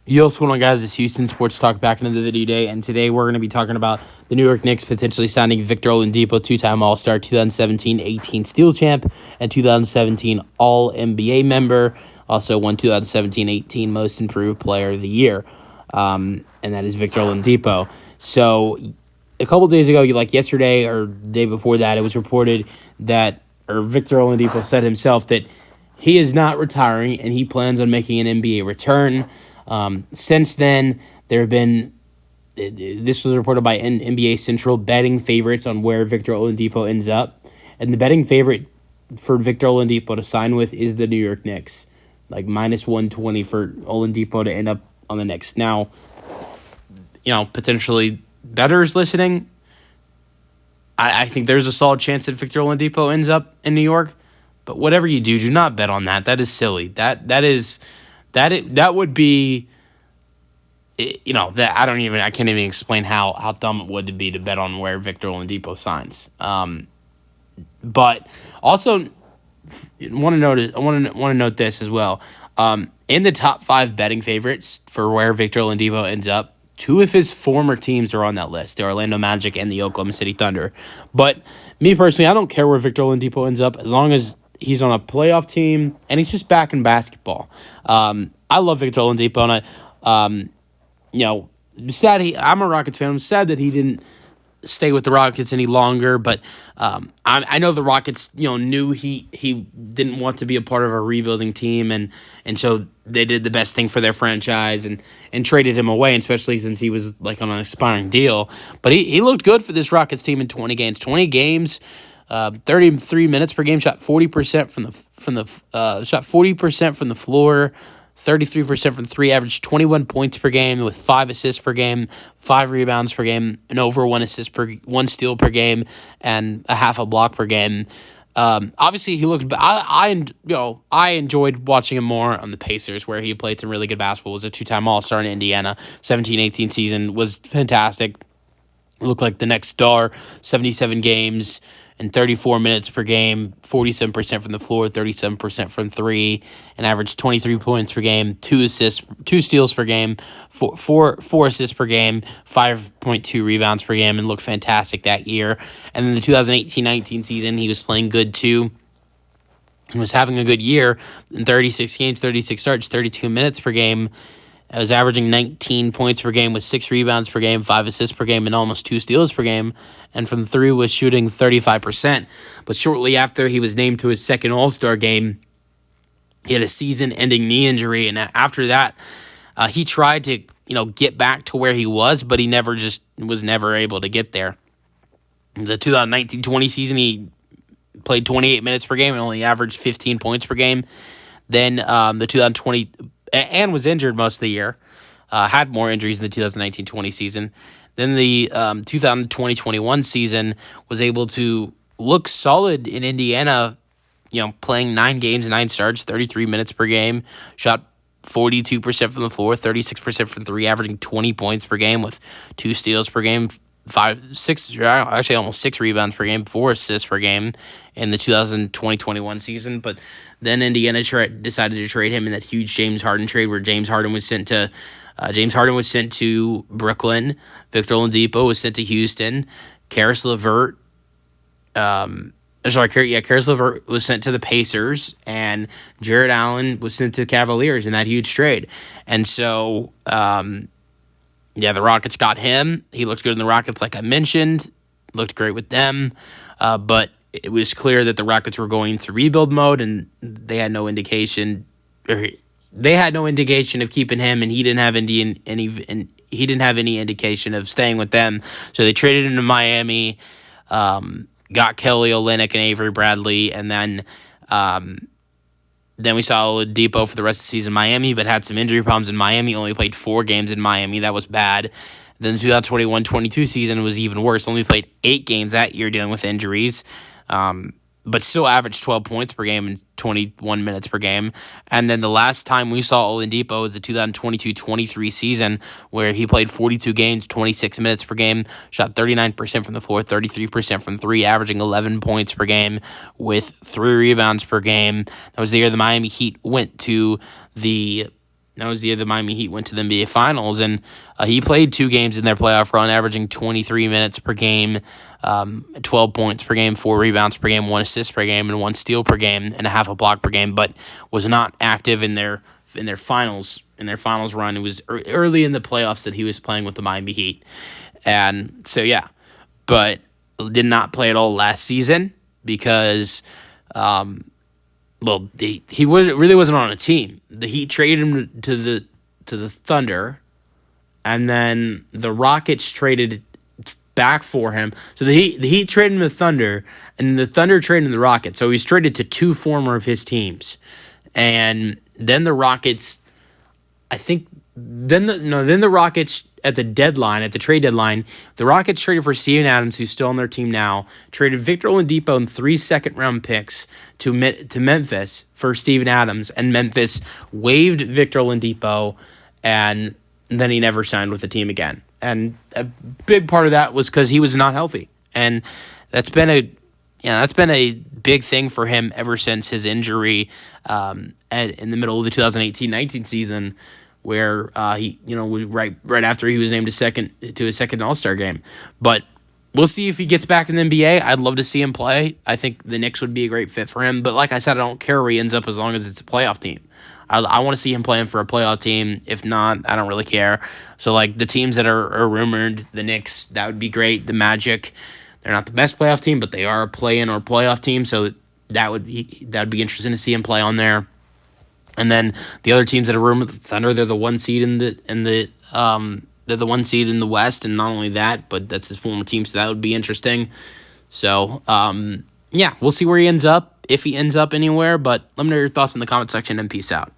Yo, what's going on, guys? It's Houston Sports Talk back into the video day, and today we're going to be talking about the New York Knicks potentially signing Victor Oladipo, two-time All-Star, 2017-18 Steel Champ, and 2017 All-NBA member. Also won 2017-18 Most Improved Player of the Year, and that is Victor Oladipo. So a couple days ago, like yesterday or the day before that, it was reported that, or Victor Oladipo said himself that he is not retiring and he plans on making an NBA return. Since then, there have been, this was reported by NBA Central, betting favorites on where Victor Oladipo ends up. And the betting favorite for Victor Oladipo to sign with is the New York Knicks. Like minus 120 for Oladipo to end up on the Knicks. Now, potentially bettors listening, I think there's a solid chance that Victor Oladipo ends up in New York. But whatever you do not bet on that. That is silly. That would be, that I can't even explain how dumb it would be to bet on where Victor Oladipo signs. But also want to note this as well. In the top 5 betting favorites for where Victor Oladipo ends up, 2 of his former teams are on that list: the Orlando Magic and the Oklahoma City Thunder. But me personally, I don't care where Victor Oladipo ends up as long as he's on a playoff team and he's just back in basketball. I love Victor Oladipo, and I'm a Rockets fan. I'm sad that he didn't stay with the Rockets any longer, but I know the Rockets, knew he didn't want to be a part of a rebuilding team, and so they did the best thing for their franchise and traded him away, especially since he was like on an expiring deal. But he looked good for this Rockets team in 20 games. 20 games. 33 minutes per game, shot 40% shot 40% from the floor, 33% from 3, averaged 21 points per game with 5 assists per game, 5 rebounds per game, and over 1 steal per game, and a half a block per game. Obviously he looked. I enjoyed watching him more on the Pacers, where he played some really good basketball. Was a 2-time All-Star in Indiana. 17-18 season was fantastic. Looked like the next star. 77 games and 34 minutes per game, 47% from the floor, 37% from 3, and averaged 23 points per game, 2 steals per game, four assists per game, 5.2 rebounds per game, and looked fantastic that year. And then the 2018-19 season, he was playing good too and was having a good year in 36 games, 36 starts, 32 minutes per game. I was averaging 19 points per game with 6 rebounds per game, 5 assists per game, and almost 2 steals per game. And from 3 was shooting 35%. But shortly after he was named to his second All-Star game, he had a season-ending knee injury. And after that, he tried to get back to where he was, but he was never able to get there. The 2019-20 season, he played 28 minutes per game and only averaged 15 points per game. Then the 2020 and was injured most of the year. Had more injuries in the 2019-20 season. Then the 2020-21 season was able to look solid in Indiana, playing 9 games, 9 starts, 33 minutes per game, shot 42% from the floor, 36% from 3, averaging 20 points per game with 2 steals per game, almost 6 rebounds per game, 4 assists per game in the 2020-21 season. But then Indiana decided to trade him in that huge James Harden trade, where James Harden was sent to Brooklyn. Victor Oladipo was sent to Houston. Karis LeVert was sent to the Pacers, and Jared Allen was sent to the Cavaliers in that huge trade. And so the Rockets got him. He looked good in the Rockets, like I mentioned. Looked great with them. But it was clear that the Rockets were going through rebuild mode, and they had no indication of keeping him, and he didn't have any indication of staying with them. So they traded him to Miami, got Kelly Olynyk and Avery Bradley, and then we saw Oladipo for the rest of the season in Miami, but had some injury problems in Miami. Only played 4 games in Miami. That was bad. Then the 2021-22 season was even worse. Only played 8 games that year, dealing with injuries. But still averaged 12 points per game and 21 minutes per game. And then the last time we saw Oladipo was the 2022-23 season, where he played 42 games, 26 minutes per game, shot 39% from the floor, 33% from 3, averaging 11 points per game with 3 rebounds per game. That was the year the Miami Heat went to the That was the year the Miami Heat went to the NBA Finals, and he played 2 games in their playoff run, averaging 23 minutes per game, 12 points per game, 4 rebounds per game, 1 assist per game, and 1 steal per game, and a half a block per game. But was not active in their finals run. It was early in the playoffs that he was playing with the Miami Heat, and so yeah, but did not play at all last season because. He really wasn't on a team. The Heat traded him to the Thunder, and then the Rockets traded back for him. So the Heat traded him to the Thunder, and the Thunder traded him to the Rockets. So he's traded to 2 former of his teams, and then the Rockets, I think. Then the Rockets at the trade deadline, the Rockets traded for Steven Adams, who's still on their team now, traded Victor Oladipo and 3 second-round picks to Memphis for Steven Adams, and Memphis waived Victor Oladipo, and then he never signed with the team again. And a big part of that was because he was not healthy, and that's been a big thing for him ever since his injury in the middle of the 2018-19 season. Where he was right after he was named his second All-Star game. But we'll see if he gets back in the NBA. I'd love to see him play. I think the Knicks would be a great fit for him. But like I said, I don't care where he ends up as long as it's a playoff team. I want to see him playing for a playoff team. If not, I don't really care. So like the teams that are rumored, the Knicks, that would be great. The Magic, they're not the best playoff team, but they are a play-in or playoff team. So that would be interesting to see him play on there. And then the other teams that are rumored, the Thunder, they're the 1 seed they're the 1 seed in the West, and not only that, but that's his former team, so that would be interesting. So we'll see where he ends up, if he ends up anywhere. But let me know your thoughts in the comment section, and peace out.